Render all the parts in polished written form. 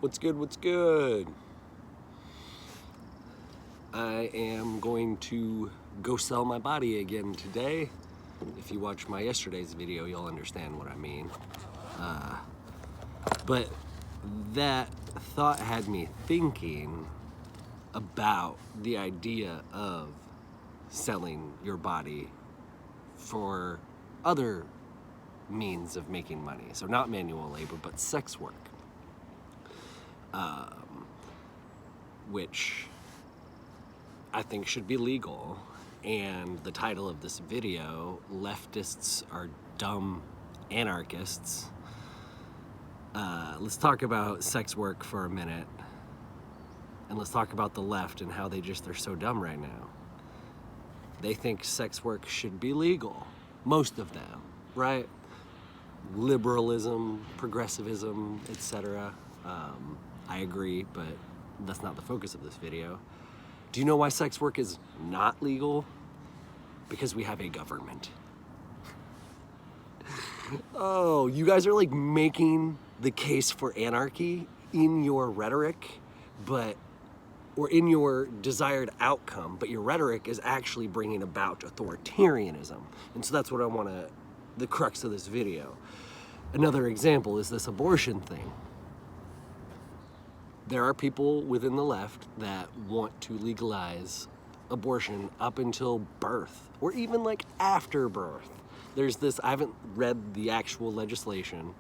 What's good? What's good? I am going to go sell my body again today. If you watch my yesterday's video, you'll understand what I mean. But that thought had me thinking about the idea of selling your body for other means of making money. So not manual labor, but sex work. Which I think should be legal. And the title of this video, Leftists Are Dumb Anarchists. Let's talk about sex work for a minute. And let's talk about the left and how they're so dumb right now. They think sex work should be legal. Most of them, right? Liberalism, progressivism, etc. I agree, but that's not the focus of this video. Do you know why sex work is not legal? Because we have a government. Oh, you guys are like making the case for anarchy in your rhetoric, or in your desired outcome, but your rhetoric is actually bringing about authoritarianism. And so that's what the crux of this video. Another example is this abortion thing. There are people within the left that want to legalize abortion up until birth, or even like after birth. There's this, I haven't read the actual legislation,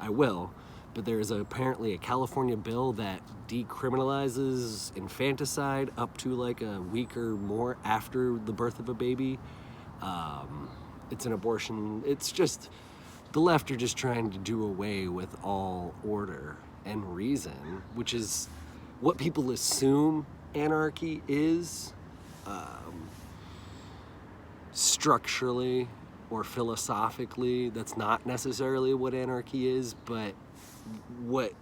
I will, but there's apparently a California bill that decriminalizes infanticide up to like a week or more after the birth of a baby. It's an abortion, it's just, the left are just trying to do away with all order and reason, which is what people assume anarchy is, structurally or philosophically. That's not necessarily what anarchy is, but what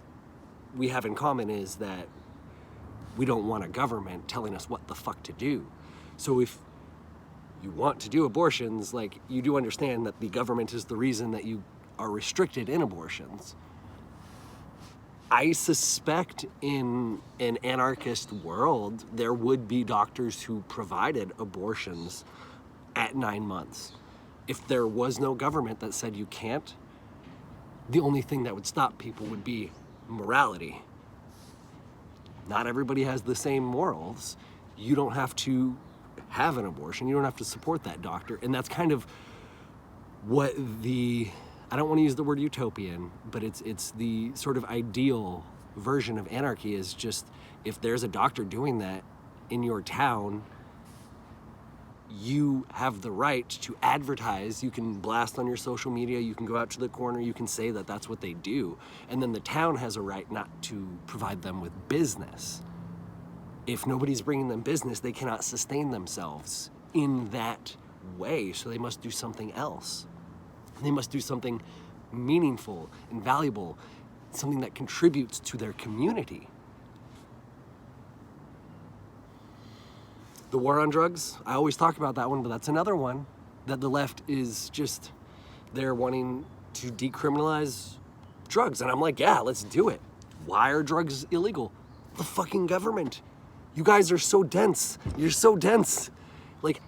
we have in common is that we don't want a government telling us what the fuck to do. So if you want to do abortions, like, you do understand that the government is the reason that you are restricted in abortions. I suspect in an anarchist world, there would be doctors who provided abortions at 9 months. If there was no government that said you can't, the only thing that would stop people would be morality. Not everybody has the same morals. You don't have to have an abortion. You don't have to support that doctor. And that's kind of what I don't want to use the word utopian, but it's the sort of ideal version of anarchy is just, if there's a doctor doing that in your town, you have the right to advertise. You can blast on your social media, you can go out to the corner, you can say that that's what they do. And then the town has a right not to provide them with business. If nobody's bringing them business, they cannot sustain themselves in that way, so they must do something else. They must do something meaningful and valuable, something that contributes to their community. The war on drugs, I always talk about that one, but that's another one that the left is just, they're wanting to decriminalize drugs. And I'm like, yeah, let's do it. Why are drugs illegal? The fucking government. You guys are so dense. You're so dense. Like,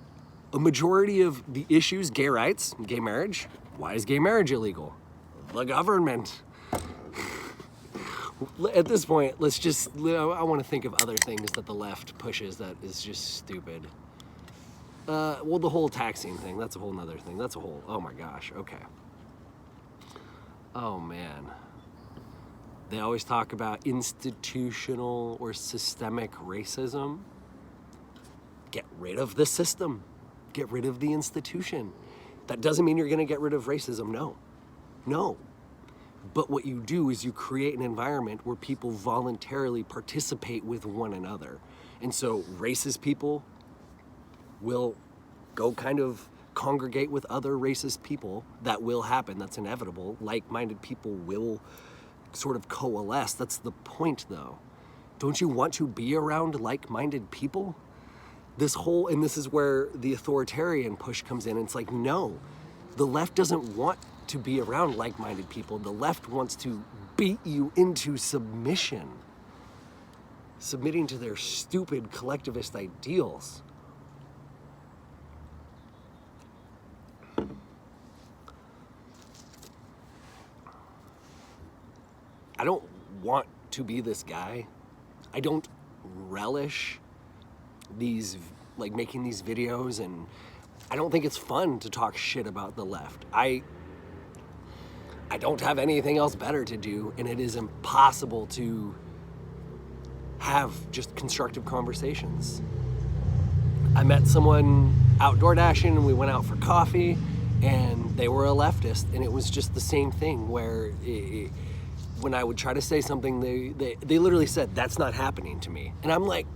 a majority of the issues, gay rights, gay marriage, why is gay marriage illegal? The government. At this point, I want to think of other things that the left pushes that is just stupid. Well, the whole taxing thing, that's a whole nother thing. Oh my gosh, okay. Oh man. They always talk about institutional or systemic racism. Get rid of the system. Get rid of the institution. That doesn't mean you're going to get rid of racism. No. But what you do is you create an environment where people voluntarily participate with one another. And so racist people will go kind of congregate with other racist people. That will happen. That's inevitable. Like-minded people will sort of coalesce. That's the point, though. Don't you want to be around like-minded people? This is where the authoritarian push comes in. It's like, no, the left doesn't want to be around like-minded people. The left wants to bait you into submission, submitting to their stupid collectivist ideals. I don't want to be this guy. I don't relish these, like, making these videos, and I don't think it's fun to talk shit about the left. I don't have anything else better to do, and it is impossible to have just constructive conversations. I met someone outdoor dashing, and we went out for coffee, and they were a leftist, and it was just the same thing where when I would try to say something, they literally said, "That's not happening to me." And I'm like,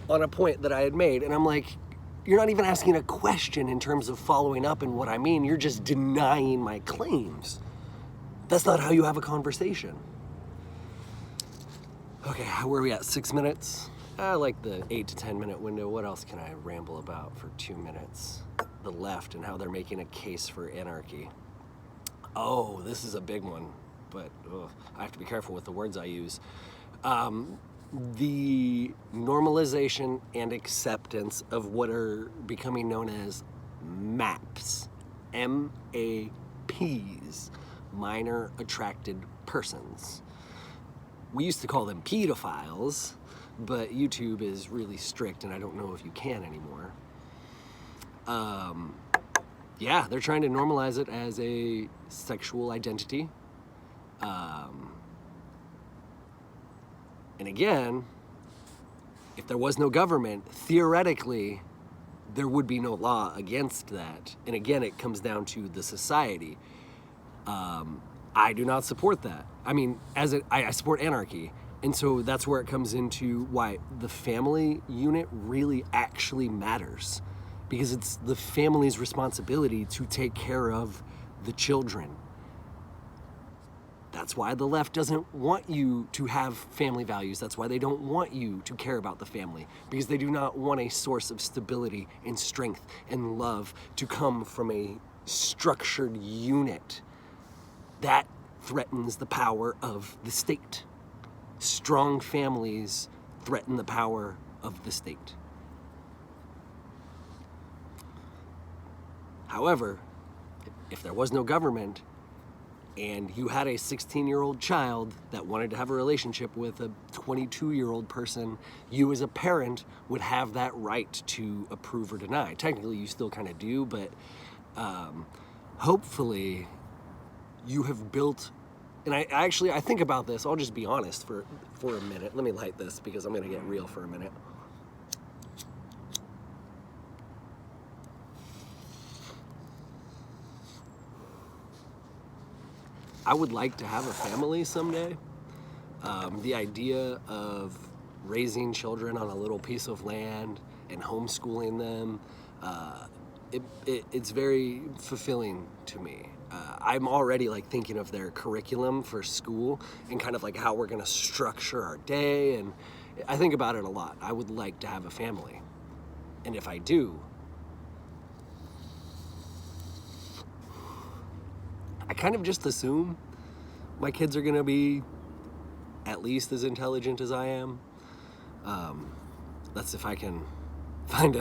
on a point that I had made, and I'm like, you're not even asking a question in terms of following up and what I mean, you're just denying my claims. That's not how you have a conversation. Okay, where are we at? 6 minutes? I like the 8 to 10 minute window. What else can I ramble about for 2 minutes? The left and how they're making a case for anarchy. Oh, this is a big one, but I have to be careful with the words I use. The normalization and acceptance of what are becoming known as MAPs, M-A-Ps, minor attracted persons. We used to call them pedophiles, but YouTube is really strict, and I don't know if you can anymore. Yeah, they're trying to normalize it as a sexual identity. And again, if there was no government, theoretically, there would be no law against that. And again, it comes down to the society. I do not support that. I mean, I support anarchy. And so that's where it comes into why the family unit really actually matters. Because it's the family's responsibility to take care of the children. That's why the left doesn't want you to have family values. That's why they don't want you to care about the family, because they do not want a source of stability and strength and love to come from a structured unit. That threatens the power of the state. Strong families threaten the power of the state. However, if there was no government, and you had a 16-year-old child that wanted to have a relationship with a 22-year-old person, you as a parent would have that right to approve or deny. Technically, you still kind of do, but hopefully you have built, and I think about this, I'll just be honest for a minute. Let me light this because I'm going to get real for a minute. I would like to have a family someday. The idea of raising children on a little piece of land and homeschooling them, it's very fulfilling to me. I'm already like thinking of their curriculum for school and kind of like how we're gonna structure our day, and I think about it a lot. I would like to have a family, and if I do, I kind of just assume my kids are gonna be at least as intelligent as I am. That's if I can find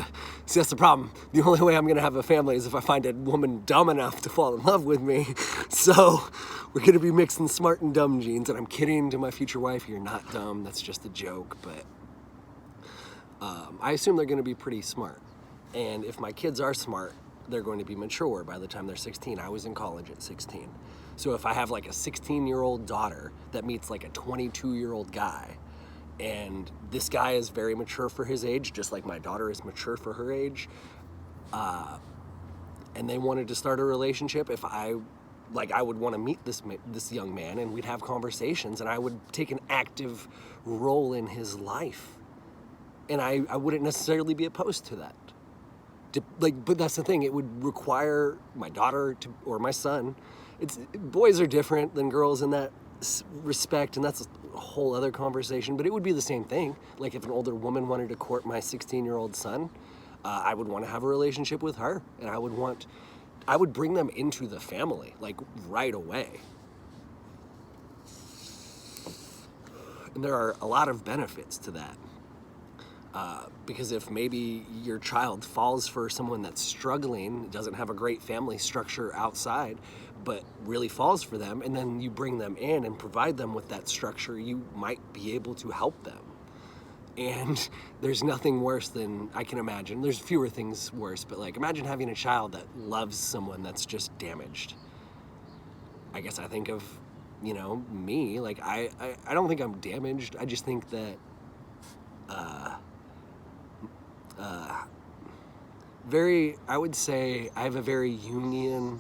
see, that's the problem. The only way I'm gonna have a family is if I find a woman dumb enough to fall in love with me. So we're gonna be mixing smart and dumb genes, and I'm kidding to my future wife, you're not dumb, that's just a joke, but I assume they're gonna be pretty smart. And if my kids are smart, they're going to be mature by the time they're 16. I was in college at 16. So if I have like a 16-year-old daughter that meets like a 22-year-old guy, and this guy is very mature for his age, just like my daughter is mature for her age, and they wanted to start a relationship, I would want to meet this young man, and we'd have conversations, and I would take an active role in his life. And I wouldn't necessarily be opposed to that. But that's the thing, it would require my daughter or my son. Boys are different than girls in that respect, and that's a whole other conversation, but it would be the same thing. Like if an older woman wanted to court my 16-year-old son, I would want to have a relationship with her, and I would bring them into the family, like right away. And there are a lot of benefits to that. Because if maybe your child falls for someone that's struggling, doesn't have a great family structure outside, but really falls for them, and then you bring them in and provide them with that structure, you might be able to help them. And there's nothing worse than, I can imagine, there's fewer things worse, but like imagine having a child that loves someone that's just damaged. I guess I think of, me, like I don't think I'm damaged. I just think that I would say I have a very Jungian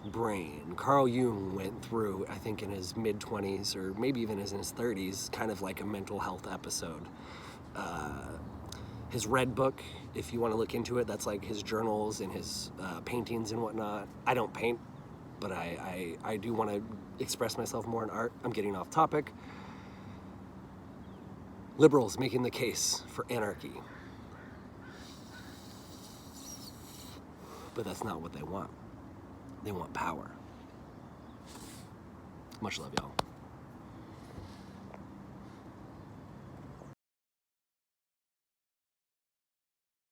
brain. Carl Jung went through, I think in his mid-20s or maybe even in his 30s, kind of like a mental health episode. His Red Book, if you want to look into it, that's like his journals and his paintings and whatnot. I don't paint, but I do want to express myself more in art. I'm getting off topic. Liberals making the case for anarchy. But that's not what they want. They want power. Much love, y'all.